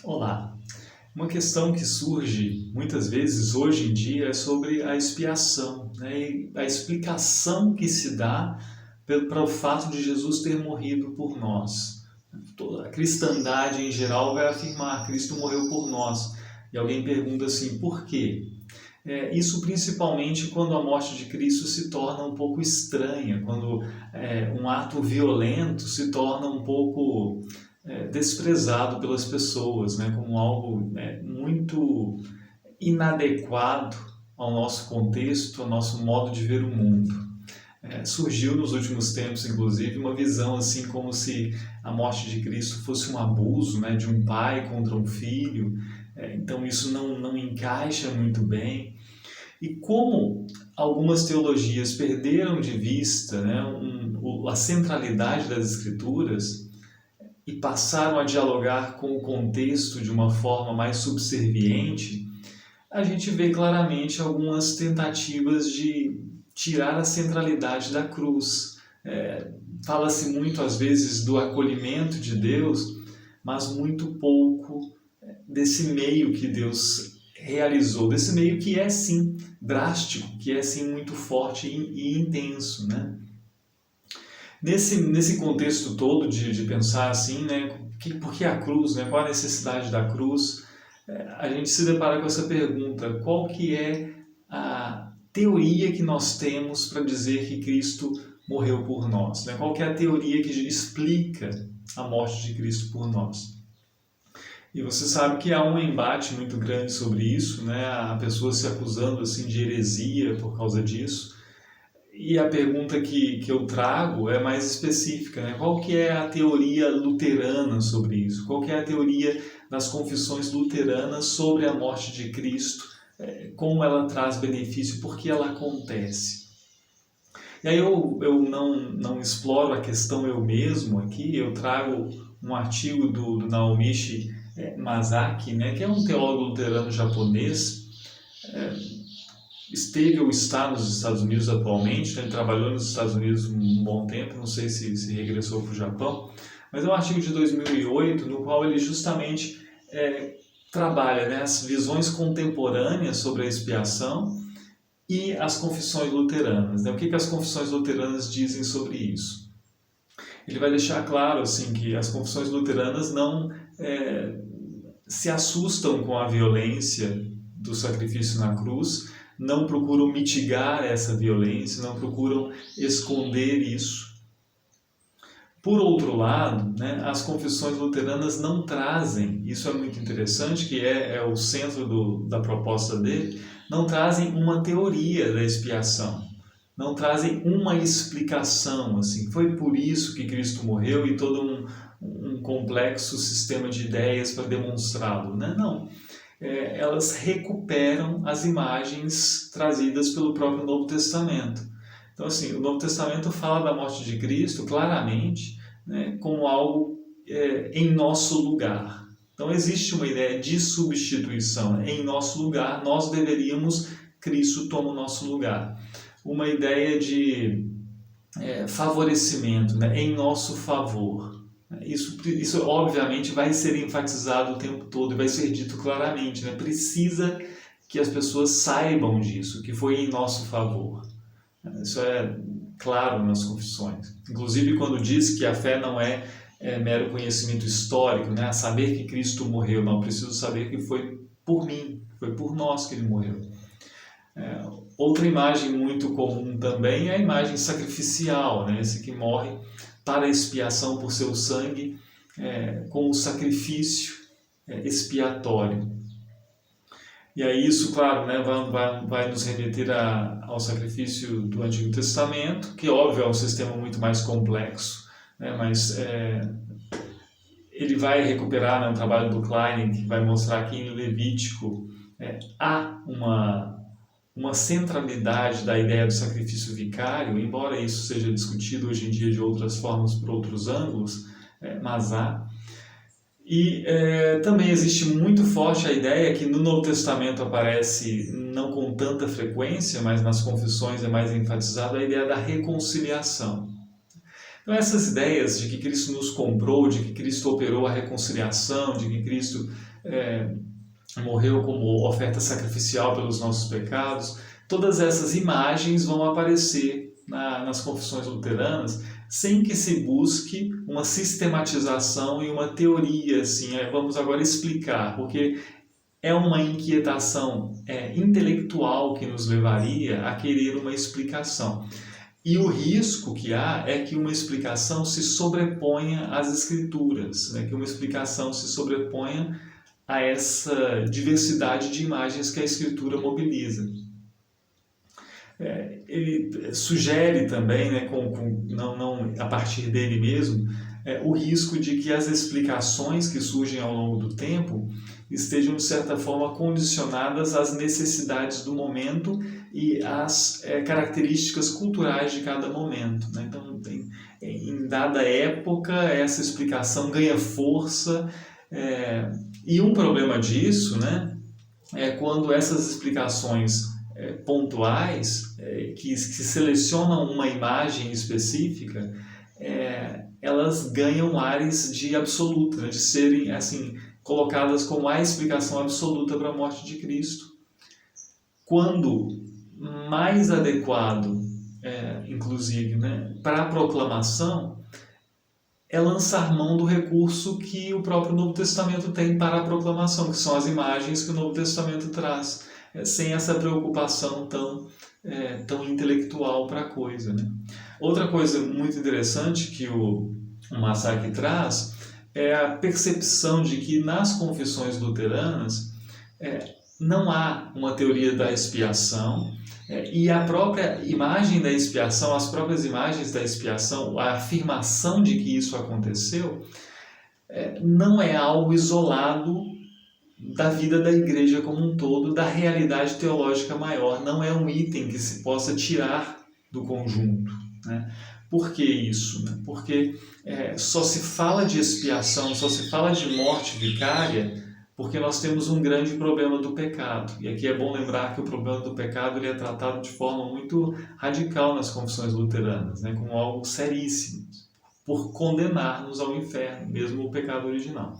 Olá! Uma questão que surge muitas vezes hoje em dia é sobre a expiação, né? E a explicação que se dá para o fato de Jesus ter morrido por nós. Toda a cristandade em geral vai afirmar: Cristo morreu por nós. E alguém pergunta assim, por quê? Isso principalmente quando a morte de Cristo se torna um pouco estranha, quando um ato violento se torna um pouco desprezado pelas pessoas, né, como algo muito inadequado ao nosso contexto, ao nosso modo de ver o mundo. Surgiu nos últimos tempos, inclusive, uma visão assim como se a morte de Cristo fosse um abuso, né, de um pai contra um filho. Então isso não encaixa muito bem. E como algumas teologias perderam de vista, né, a centralidade das Escrituras e passaram a dialogar com o contexto de uma forma mais subserviente, a gente vê claramente algumas tentativas de tirar a centralidade da cruz. Fala-se muito, às vezes, do acolhimento de Deus, mas muito pouco desse meio que Deus realizou, desse meio que é, sim, drástico, que é, sim, muito forte e intenso, né? Nesse contexto todo de pensar assim, né, por que a cruz, né, qual a necessidade da cruz, a gente se depara com essa pergunta: qual que é a teoria que nós temos para dizer que Cristo morreu por nós? Né? Qual que é a teoria que explica a morte de Cristo por nós? E você sabe que há um embate muito grande sobre isso, né? Há pessoas se acusando assim, de heresia por causa disso. E a pergunta que eu trago é mais específica, né? Qual que é a teoria luterana sobre isso? Qual que é a teoria das confissões luteranas sobre a morte de Cristo? Como ela traz benefício? Por que ela acontece? E aí eu não exploro a questão eu mesmo aqui, eu trago um artigo do Naomichi Masaki, né? Que é um teólogo luterano japonês, esteve ou está nos Estados Unidos atualmente, né? Ele trabalhou nos Estados Unidos um bom tempo, não sei se regressou para o Japão, mas é um artigo de 2008 no qual ele justamente trabalha, né, as visões contemporâneas sobre a expiação e as confissões luteranas. Né? O que as confissões luteranas dizem sobre isso? Ele vai deixar claro assim, que as confissões luteranas não se assustam com a violência do sacrifício na cruz, não procuram mitigar essa violência, não procuram esconder isso. Por outro lado, né, as confissões luteranas não trazem, isso é muito interessante, que é o centro da proposta dele, não trazem uma teoria da expiação, não trazem uma explicação, assim, foi por isso que Cristo morreu e todo um complexo sistema de ideias para demonstrá-lo, né? Não. Elas recuperam as imagens trazidas pelo próprio Novo Testamento. Então, assim, o Novo Testamento fala da morte de Cristo claramente, né, como algo em nosso lugar. Então, existe uma ideia de substituição. Em nosso lugar, nós deveríamos, Cristo toma o nosso lugar. Uma ideia de favorecimento, né, em nosso favor. Isso obviamente vai ser enfatizado o tempo todo e vai ser dito claramente, né? Precisa que as pessoas saibam disso, que foi em nosso favor. Isso é claro nas confissões. Inclusive quando diz que a fé não é mero conhecimento histórico, né? Saber que Cristo morreu, não, preciso saber que foi por mim, foi por nós que ele morreu. Outra imagem muito comum também é a imagem sacrificial, né? Esse que morre para a expiação por seu sangue, com o sacrifício expiatório. E aí isso, claro, né, vai nos remeter ao sacrifício do Antigo Testamento, que óbvio é um sistema muito mais complexo, né, mas ele vai recuperar, né, um trabalho do Klein, que vai mostrar que em Levítico há uma centralidade da ideia do sacrifício vicário, embora isso seja discutido hoje em dia de outras formas, por outros ângulos, mas há. E também existe muito forte a ideia que no Novo Testamento aparece, não com tanta frequência, mas nas confissões é mais enfatizada, a ideia da reconciliação. Então essas ideias de que Cristo nos comprou, de que Cristo operou a reconciliação, de que Cristo morreu como oferta sacrificial pelos nossos pecados, todas essas imagens vão aparecer nas confissões luteranas, sem que se busque uma sistematização e uma teoria, assim, vamos agora explicar, porque é uma inquietação intelectual que nos levaria a querer uma explicação. E o risco que há é que uma explicação se sobreponha às Escrituras, né? Que uma explicação se sobreponha a essa diversidade de imagens que a Escritura mobiliza. Ele sugere também, né, não a partir dele mesmo, o risco de que as explicações que surgem ao longo do tempo estejam, de certa forma, condicionadas às necessidades do momento e às características culturais de cada momento, né? Então, em dada época, essa explicação ganha força, e um problema disso, né, é quando essas explicações pontuais, que selecionam uma imagem específica, elas ganham ares de absoluta, né, de serem assim, colocadas como a explicação absoluta para a morte de Cristo. Quando mais adequado, inclusive, né, para a proclamação, é lançar mão do recurso que o próprio Novo Testamento tem para a proclamação, que são as imagens que o Novo Testamento traz, sem essa preocupação tão intelectual para a coisa, né? Outra coisa muito interessante que o Masaki traz é a percepção de que nas confissões luteranas não há uma teoria da expiação, e a própria imagem da expiação, as próprias imagens da expiação, a afirmação de que isso aconteceu, não é algo isolado da vida da igreja como um todo, da realidade teológica maior, não é um item que se possa tirar do conjunto, né? Por que isso? Porque só se fala de expiação, só se fala de morte vicária porque nós temos um grande problema do pecado. E aqui é bom lembrar que o problema do pecado ele é tratado de forma muito radical nas confissões luteranas, né, como algo seríssimo, por condenar-nos ao inferno, mesmo o pecado original.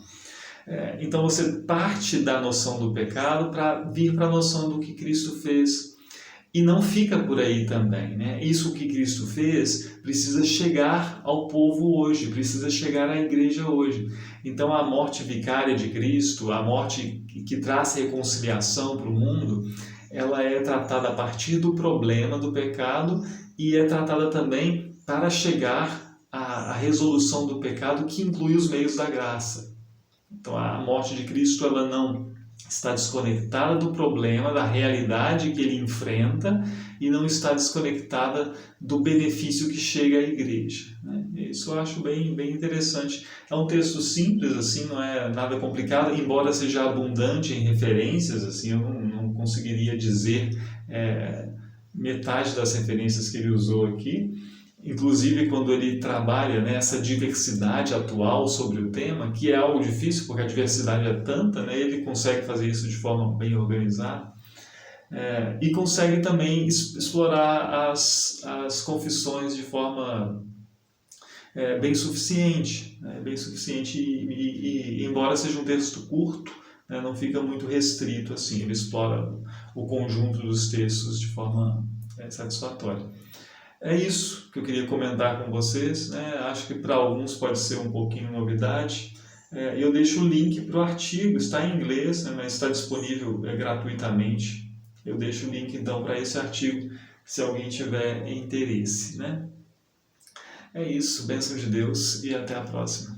Então você parte da noção do pecado para vir para a noção do que Cristo fez. E não fica por aí também, né? Isso que Cristo fez precisa chegar ao povo hoje, precisa chegar à igreja hoje. Então a morte vicária de Cristo, a morte que traz reconciliação para o mundo, ela é tratada a partir do problema do pecado e é tratada também para chegar à resolução do pecado que inclui os meios da graça. Então a morte de Cristo ela não está desconectada do problema, da realidade que ele enfrenta e não está desconectada do benefício que chega à igreja, né? Isso eu acho bem interessante. É um texto simples, assim, não é nada complicado, embora seja abundante em referências, assim, eu não conseguiria dizer metade das referências que ele usou aqui. Inclusive quando ele trabalha nessa diversidade atual sobre o tema, que é algo difícil porque a diversidade é tanta, né? Ele consegue fazer isso de forma bem organizada, e consegue também explorar as confissões de forma bem suficiente, né? Bem suficiente e embora seja um texto curto, né, não fica muito restrito assim, ele explora o conjunto dos textos de forma satisfatória. É isso que eu queria comentar com vocês, né? Acho que para alguns pode ser um pouquinho novidade. Eu deixo o link para o artigo, está em inglês, né, mas está disponível gratuitamente. Eu deixo o link então para esse artigo, se alguém tiver interesse, né? É isso, bênção de Deus e até a próxima.